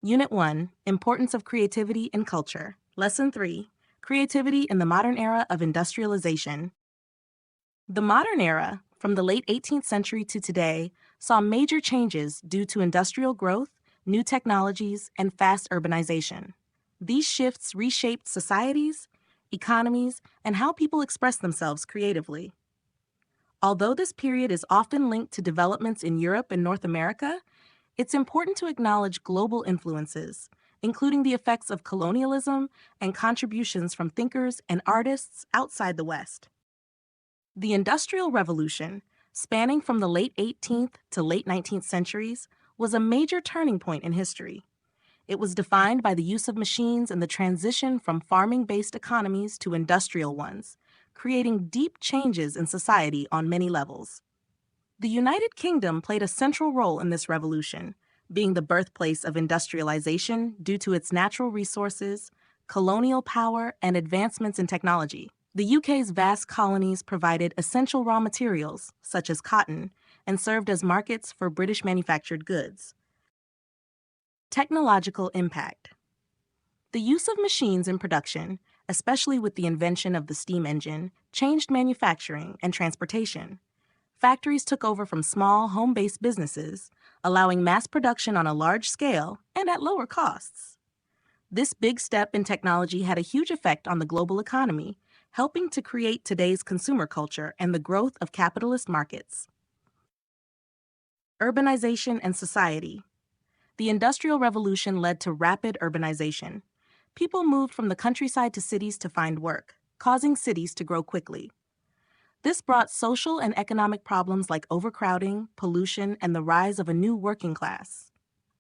Unit 1, Importance of Creativity in Culture. Lesson 3, Creativity in the Modern Era of Industrialization. The modern era, from the late 18th century to today, saw major changes due to industrial growth, new technologies, and fast urbanization. These shifts reshaped societies, economies, and how people express themselves creatively. Although this period is often linked to developments in Europe and North America, it's important to acknowledge global influences, including the effects of colonialism and contributions from thinkers and artists outside the West. The Industrial Revolution, spanning from the late 18th to late 19th centuries, was a major turning point in history. It was defined by the use of machines and the transition from farming-based economies to industrial ones, creating deep changes in society on many levels. The United Kingdom played a central role in this revolution, being the birthplace of industrialization due to its natural resources, colonial power, and advancements in technology. The UK's vast colonies provided essential raw materials, such as cotton, and served as markets for British manufactured goods. Technological impact. The use of machines in production, especially with the invention of the steam engine, changed manufacturing and transportation. Factories took over from small, home-based businesses, allowing mass production on a large scale and at lower costs. This big step in technology had a huge effect on the global economy, helping to create today's consumer culture and the growth of capitalist markets. Urbanization and society. The Industrial Revolution led to rapid urbanization. People moved from the countryside to cities to find work, causing cities to grow quickly. This brought social and economic problems like overcrowding, pollution, and the rise of a new working class.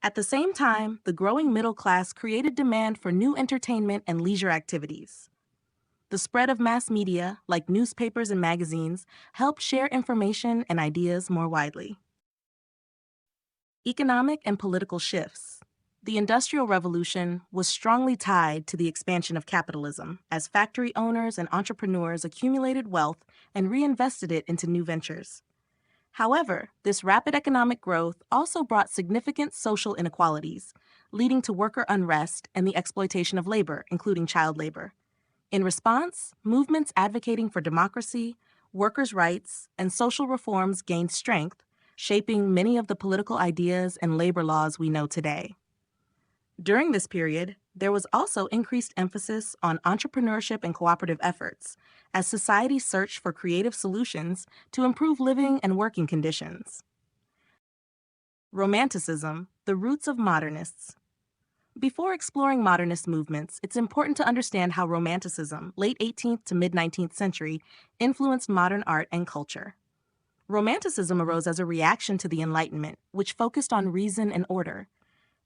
At the same time, the growing middle class created demand for new entertainment and leisure activities. The spread of mass media, like newspapers and magazines, helped share information and ideas more widely. Economic and political shifts. The Industrial Revolution was strongly tied to the expansion of capitalism, as factory owners and entrepreneurs accumulated wealth and reinvested it into new ventures. However, this rapid economic growth also brought significant social inequalities, leading to worker unrest and the exploitation of labor, including child labor. In response, movements advocating for democracy, workers' rights, and social reforms gained strength, shaping many of the political ideas and labor laws we know today. During this period, there was also increased emphasis on entrepreneurship and cooperative efforts, as society searched for creative solutions to improve living and working conditions. Romanticism, the roots of modernists. Before exploring modernist movements, it's important to understand how Romanticism, late 18th to mid-19th century, influenced modern art and culture. Romanticism arose as a reaction to the Enlightenment, which focused on reason and order.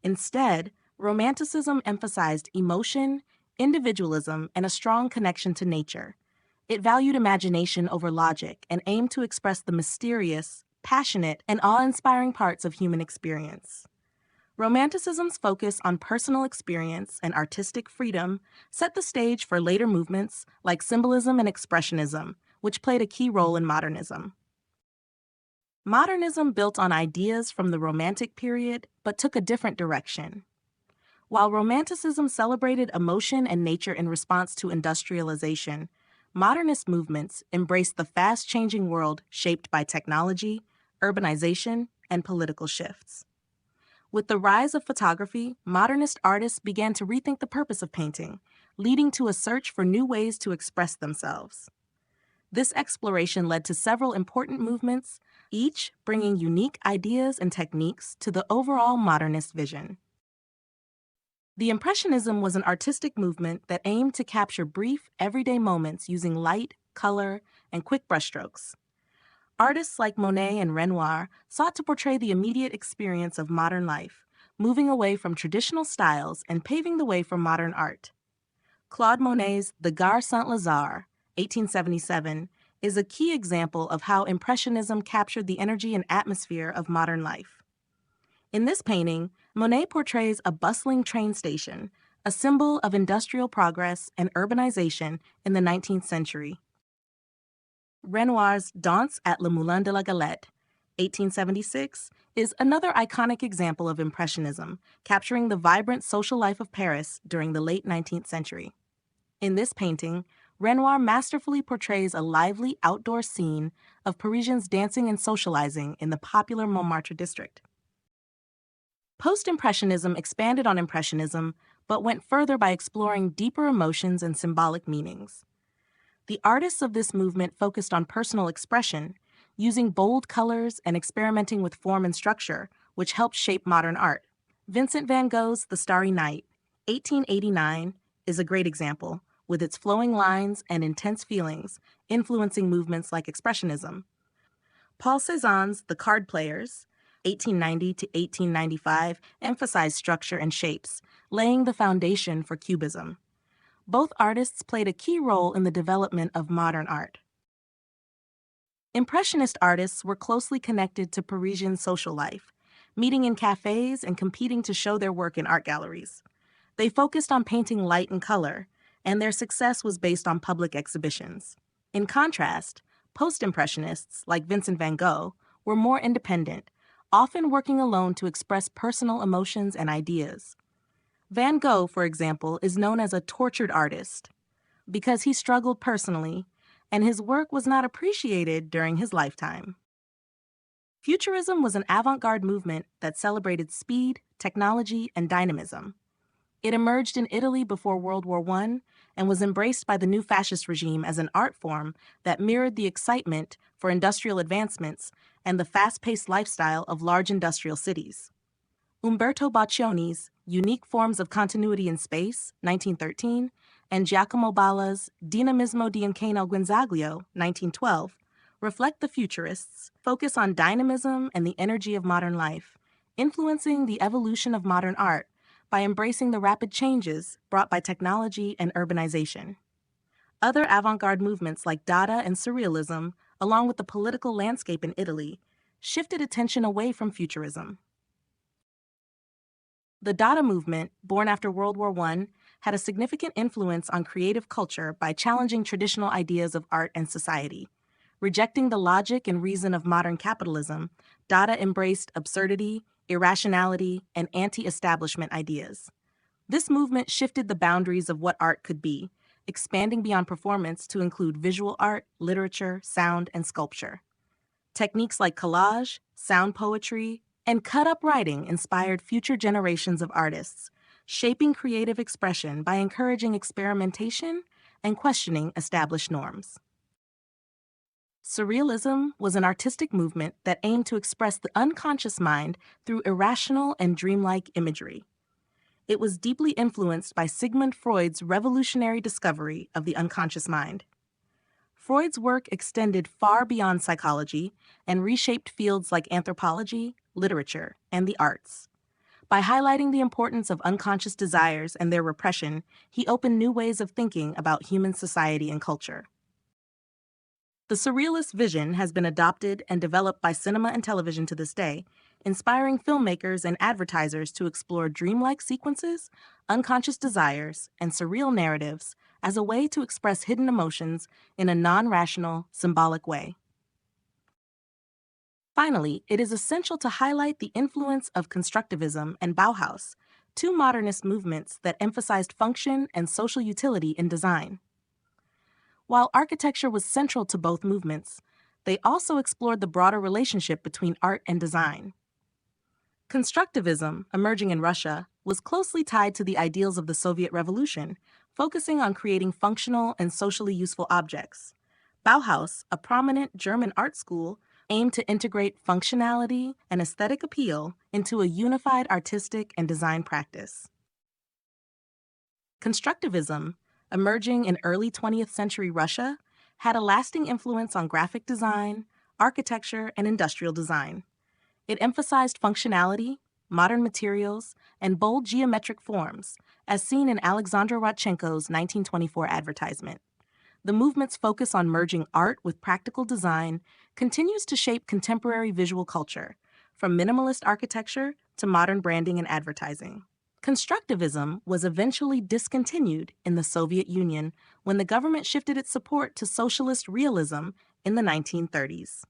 Instead, Romanticism emphasized emotion, individualism, and a strong connection to nature. It valued imagination over logic and aimed to express the mysterious, passionate, and awe-inspiring parts of human experience. Romanticism's focus on personal experience and artistic freedom set the stage for later movements like symbolism and expressionism, which played a key role in modernism. Modernism built on ideas from the Romantic period, but took a different direction. While Romanticism celebrated emotion and nature in response to industrialization, modernist movements embraced the fast-changing world shaped by technology, urbanization, and political shifts. With the rise of photography, modernist artists began to rethink the purpose of painting, leading to a search for new ways to express themselves. This exploration led to several important movements, each bringing unique ideas and techniques to the overall modernist vision. The Impressionism was an artistic movement that aimed to capture brief, everyday moments using light, color, and quick brushstrokes. Artists like Monet and Renoir sought to portray the immediate experience of modern life, moving away from traditional styles and paving the way for modern art. Claude Monet's The Gare Saint-Lazare, 1877, is a key example of how Impressionism captured the energy and atmosphere of modern life. In this painting, Monet portrays a bustling train station, a symbol of industrial progress and urbanization in the 19th century. Renoir's Danse at le Moulin de la Galette, 1876, is another iconic example of Impressionism, capturing the vibrant social life of Paris during the late 19th century. In this painting, Renoir masterfully portrays a lively outdoor scene of Parisians dancing and socializing in the popular Montmartre district. Post-Impressionism expanded on Impressionism, but went further by exploring deeper emotions and symbolic meanings. The artists of this movement focused on personal expression, using bold colors and experimenting with form and structure, which helped shape modern art. Vincent van Gogh's The Starry Night, 1889, is a great example, with its flowing lines and intense feelings, influencing movements like Expressionism. Paul Cézanne's The Card Players, 1890 to 1895, emphasized structure and shapes, laying the foundation for Cubism. Both artists played a key role in the development of modern art. Impressionist artists were closely connected to Parisian social life, meeting in cafes and competing to show their work in art galleries. They focused on painting light and color, and their success was based on public exhibitions. In contrast, post-impressionists, like Vincent van Gogh, were more independent, often working alone to express personal emotions and ideas. Van Gogh, for example, is known as a tortured artist because he struggled personally, and his work was not appreciated during his lifetime. Futurism was an avant-garde movement that celebrated speed, technology, and dynamism. It emerged in Italy before World War I and was embraced by the new fascist regime as an art form that mirrored the excitement for industrial advancements and the fast-paced lifestyle of large industrial cities. Umberto Boccioni's Unique Forms of Continuity in Space, 1913, and Giacomo Balla's Dinamismo di Incanno Guinzaglio, 1912, reflect the futurists' focus on dynamism and the energy of modern life, influencing the evolution of modern art by embracing the rapid changes brought by technology and urbanization. Other avant-garde movements like Dada and Surrealism, along with the political landscape in Italy, shifted attention away from futurism. The Dada movement, born after World War I, had a significant influence on creative culture by challenging traditional ideas of art and society. Rejecting the logic and reason of modern capitalism, Dada embraced absurdity, irrationality, and anti-establishment ideas. This movement shifted the boundaries of what art could be, expanding beyond performance to include visual art, literature, sound, and sculpture. Techniques like collage, sound poetry, and cut-up writing inspired future generations of artists, shaping creative expression by encouraging experimentation and questioning established norms. Surrealism was an artistic movement that aimed to express the unconscious mind through irrational and dreamlike imagery. It was deeply influenced by Sigmund Freud's revolutionary discovery of the unconscious mind. Freud's work extended far beyond psychology and reshaped fields like anthropology, literature, and the arts. By highlighting the importance of unconscious desires and their repression, he opened new ways of thinking about human society and culture. The surrealist vision has been adopted and developed by cinema and television to this day, inspiring filmmakers and advertisers to explore dreamlike sequences, unconscious desires, and surreal narratives as a way to express hidden emotions in a non-rational, symbolic way. Finally, it is essential to highlight the influence of constructivism and Bauhaus, two modernist movements that emphasized function and social utility in design. While architecture was central to both movements, they also explored the broader relationship between art and design. Constructivism, emerging in Russia, was closely tied to the ideals of the Soviet Revolution, focusing on creating functional and socially useful objects. Bauhaus, a prominent German art school, aimed to integrate functionality and aesthetic appeal into a unified artistic and design practice. Constructivism, emerging in early 20th century Russia, had a lasting influence on graphic design, architecture, and industrial design. It emphasized functionality, modern materials, and bold geometric forms, as seen in Alexander Rodchenko's 1924 advertisement. The movement's focus on merging art with practical design continues to shape contemporary visual culture, from minimalist architecture to modern branding and advertising. Constructivism was eventually discontinued in the Soviet Union when the government shifted its support to socialist realism in the 1930s.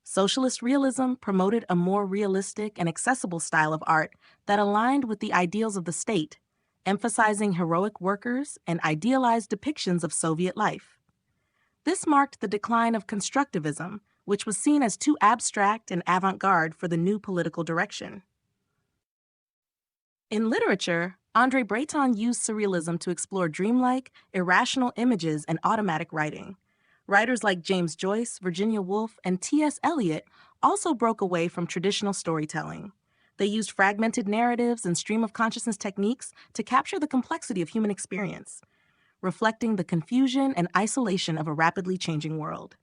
Socialist realism promoted a more realistic and accessible style of art that aligned with the ideals of the state, emphasizing heroic workers and idealized depictions of Soviet life. This marked the decline of constructivism, which was seen as too abstract and avant-garde for the new political direction. In literature, André Breton used surrealism to explore dreamlike, irrational images and automatic writing. Writers like James Joyce, Virginia Woolf, and T.S. Eliot also broke away from traditional storytelling. They used fragmented narratives and stream of consciousness techniques to capture the complexity of human experience, reflecting the confusion and isolation of a rapidly changing world.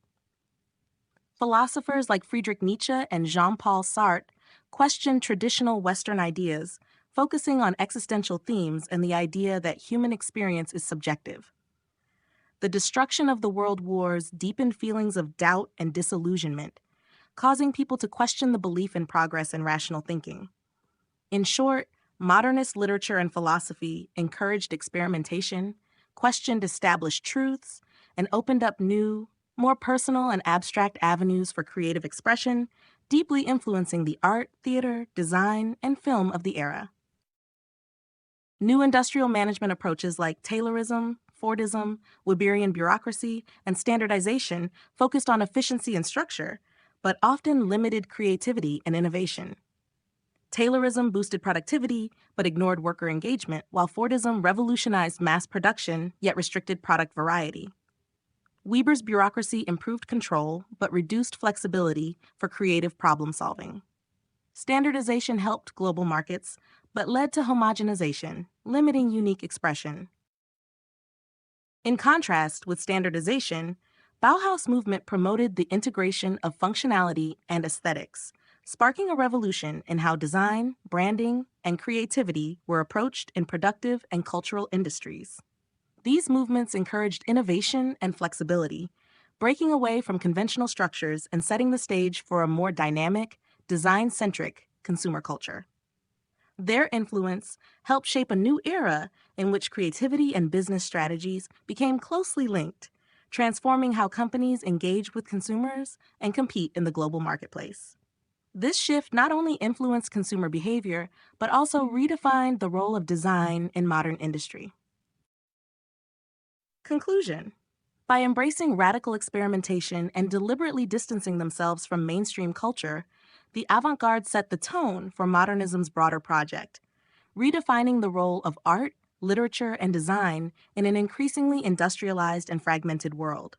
Philosophers like Friedrich Nietzsche and Jean-Paul Sartre questioned traditional Western ideas, focusing on existential themes and the idea that human experience is subjective. The destruction of the world wars deepened feelings of doubt and disillusionment, causing people to question the belief in progress and rational thinking. In short, modernist literature and philosophy encouraged experimentation, questioned established truths, and opened up new, more personal and abstract avenues for creative expression, deeply influencing the art, theater, design, and film of the era. New industrial management approaches like Taylorism, Fordism, Weberian bureaucracy, and standardization focused on efficiency and structure, but often limited creativity and innovation. Taylorism boosted productivity but ignored worker engagement, while Fordism revolutionized mass production yet restricted product variety. Weber's bureaucracy improved control but reduced flexibility for creative problem solving. Standardization helped global markets but led to homogenization, limiting unique expression. In contrast with standardization, Bauhaus movement promoted the integration of functionality and aesthetics, sparking a revolution in how design, branding, and creativity were approached in productive and cultural industries. These movements encouraged innovation and flexibility, breaking away from conventional structures and setting the stage for a more dynamic, design-centric consumer culture. Their influence helped shape a new era in which creativity and business strategies became closely linked, transforming how companies engage with consumers and compete in the global marketplace. This shift not only influenced consumer behavior, but also redefined the role of design in modern industry. Conclusion: by embracing radical experimentation and deliberately distancing themselves from mainstream culture, the avant-garde set the tone for modernism's broader project, redefining the role of art, literature, and design in an increasingly industrialized and fragmented world.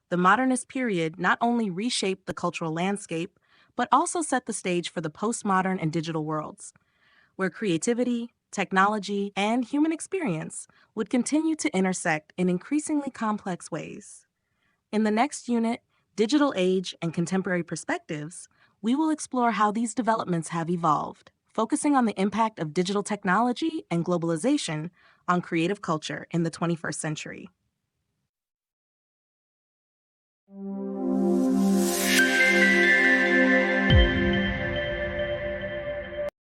The modernist period not only reshaped the cultural landscape, but also set the stage for the postmodern and digital worlds, where creativity, technology, and human experience would continue to intersect in increasingly complex ways. In the next unit, Digital Age and Contemporary Perspectives, we will explore how these developments have evolved, focusing on the impact of digital technology and globalization on creative culture in the 21st century.